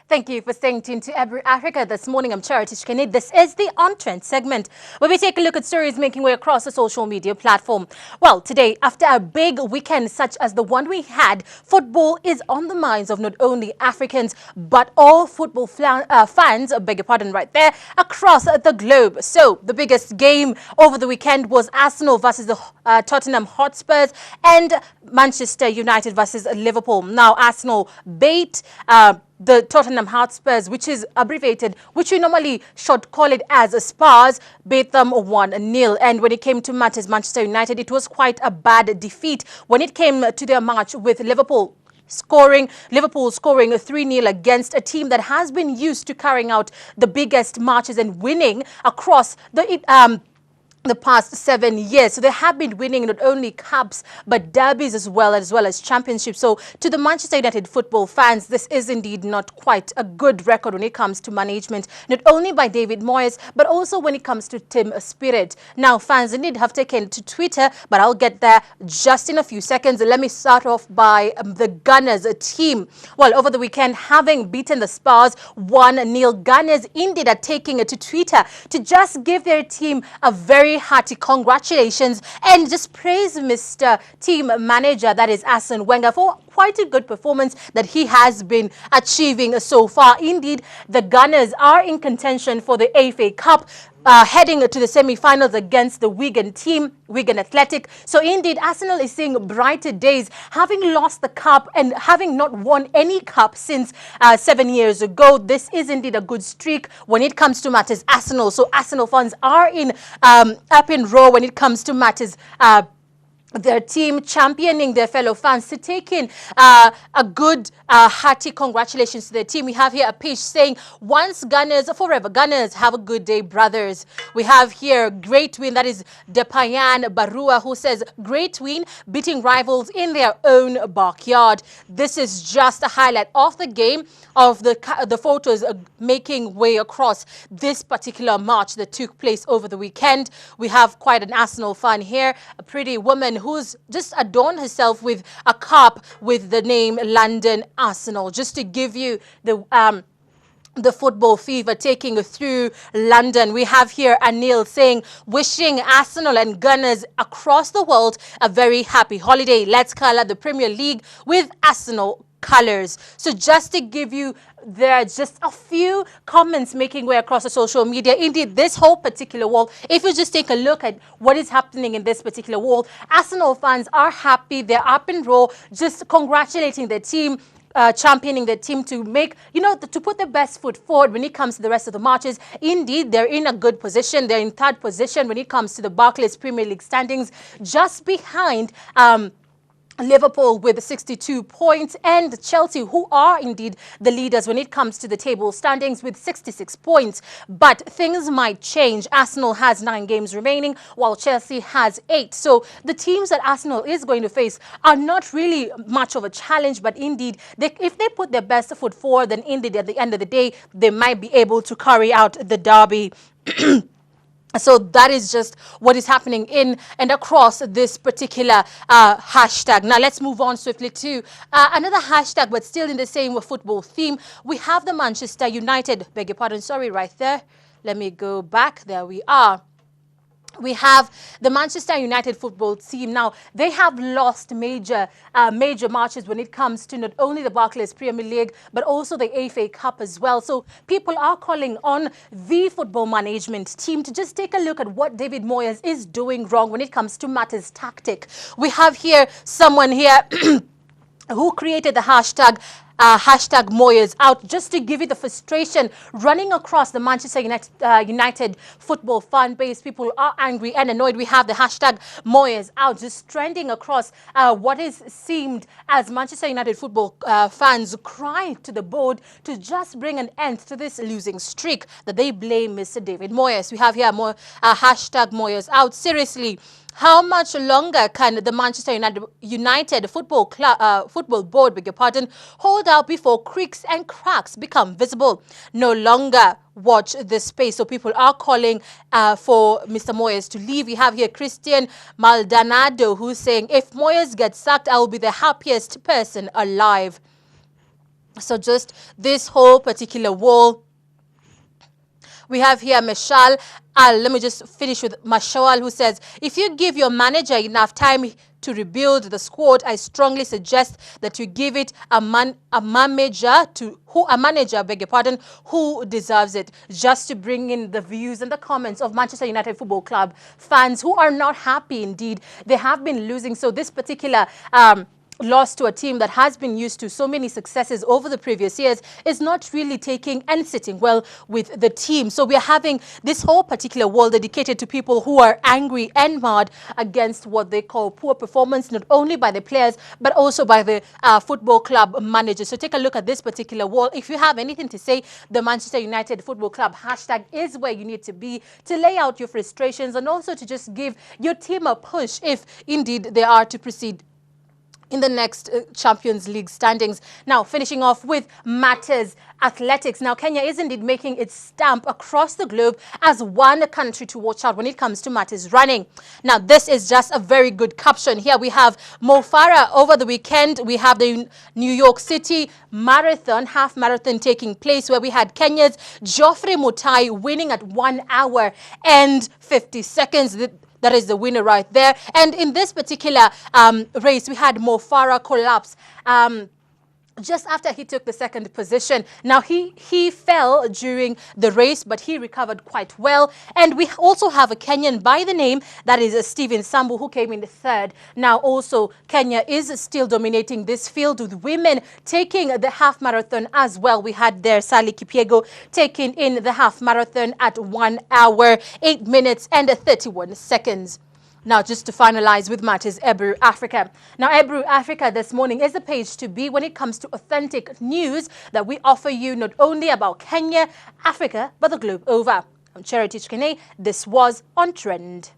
Thank you for staying tuned to Ebru Africa this morning. I'm Cherotich Kenei. This is the On Trend segment where we take a look at stories making way across the social media platform. Well, today, after a big weekend such as the one we had, football is on the minds of not only Africans but all football fans, beg your pardon right there, across the globe. So the biggest game over the weekend was Arsenal versus the Tottenham Hotspurs and Manchester United versus Liverpool. Now, Arsenal beat the Tottenham Hotspurs, which is abbreviated, which we normally should call it as Spurs, beat them 1-0. And when it came to matters, Manchester United, it was quite a bad defeat when it came to their match with Liverpool scoring 3-0 against a team that has been used to carrying out the biggest matches and winning across the past 7 years. So they have been winning not only cups but derbies as well as championships. So to the Manchester United football fans, this is indeed not quite a good record when it comes to management, not only by David Moyes but also when it comes to team spirit. Now, fans indeed have taken to Twitter, but I'll get there just in a few seconds. Let me start off by the Gunners team. Well, over the weekend, having beaten the Spurs 1-0, Gunners indeed are taking it to Twitter to just give their team a very hearty congratulations and just praise Mr. Team Manager, that is Arsene Wenger, for quite a good performance that he has been achieving so far. Indeed, the Gunners are in contention for the FA Cup, heading to the semi-finals against the Wigan Athletic. So indeed, Arsenal is seeing brighter days, having lost the cup and having not won any cup since 7 years ago. This is indeed a good streak when it comes to matters Arsenal. So Arsenal fans are in up in row when it comes to matters their team championing their fellow fans to take in a good hearty congratulations to their team. We have here a page saying, once Gunners, forever Gunners, have a good day, brothers. We have here great win, that is Depayan Barua, who says, great win, beating rivals in their own backyard. This is just a highlight of the game, of the photos making way across this particular match that took place over the weekend. We have quite an Arsenal fan here, a pretty woman who's just adorned herself with a cup with the name London Arsenal, just to give you the football fever taking through London. We have here Anil saying, wishing Arsenal and Gunners across the world a very happy holiday. Let's colour the Premier League with Arsenal colors. So just to give you, there are just a few comments making way across the social media. Indeed, this whole particular wall, if you just take a look at what is happening in this particular wall, Arsenal fans are happy. They're up in row, just congratulating their team, championing their team to make, to put their best foot forward when it comes to the rest of the matches. Indeed, they're in a good position. They're in third position when it comes to the Barclays Premier League standings, just behind Liverpool with 62 points and Chelsea, who are indeed the leaders when it comes to the table standings with 66 points. But things might change. Arsenal has 9 games remaining while Chelsea has 8. So the teams that Arsenal is going to face are not really much of a challenge, but indeed, if they put their best foot forward, then indeed at the end of the day, they might be able to carry out the derby. So that is just what is happening in and across this particular hashtag. Now let's move on swiftly to another hashtag, but still in the same football theme. We have the Manchester United, beg your pardon, sorry, right there. Let me go back. There we are. We have the Manchester United football team. Now, they have lost major matches when it comes to not only the Barclays Premier League, but also the FA Cup as well. So people are calling on the football management team to just take a look at what David Moyes is doing wrong when it comes to matters tactic. We have here someone here who created the hashtag Moyes out, just to give you the frustration running across the Manchester United football fan base. People are angry and annoyed. We have the hashtag Moyes out, just trending across what is seemed as Manchester United football fans crying to the board to just bring an end to this losing streak that they blame Mr. David Moyes. We have here more hashtag Moyes out. Seriously, How much longer can the Manchester United football board, beg your pardon, hold out before creaks and cracks become visible? No longer watch this space. So people are calling for Mr. Moyes to leave. We have here Christian Maldonado who's saying, if Moyes gets sacked, I will be the happiest person alive. So just this whole particular wall. We have here Mashal. Let me just finish with Mashal, who says, if you give your manager enough time to rebuild the squad, I strongly suggest that you give it a manager, beg your pardon, who deserves it. Just to bring in the views and the comments of Manchester United Football Club fans who are not happy indeed. They have been losing. So this particular loss to a team that has been used to so many successes over the previous years is not really taking and sitting well with the team. So we are having this whole particular wall dedicated to people who are angry and mad against what they call poor performance, not only by the players, but also by the football club manager. So take a look at this particular wall. If you have anything to say, the Manchester United Football Club hashtag is where you need to be to lay out your frustrations and also to just give your team a push if indeed they are to proceed in the next Champions League standings. Now, finishing off with matters athletics. Now, Kenya is indeed making its stamp across the globe as one country to watch out when it comes to matters running. Now, this is just a very good caption. Here we have Mo Farah over the weekend. We have the New York City Marathon, half marathon taking place, where we had Kenya's Geoffrey Mutai winning at 1 hour and 50 seconds. That is the winner right there. And in this particular race, we had Mo Farah collapse just after he took the second position. Now, he fell during the race, but he recovered quite well. And we also have a Kenyan by the name, that is Stephen Sambu, who came in the third. Now, also, Kenya is still dominating this field with women taking the half marathon as well. We had there Sally Kipyego taking in the half marathon at 1 hour, 8 minutes and 31 seconds. Now, just to finalize with matters, Ebru Africa. Now, Ebru Africa this morning is the page to be when it comes to authentic news that we offer you not only about Kenya, Africa, but the globe over. I'm Cherotich Kenei. This was On Trend.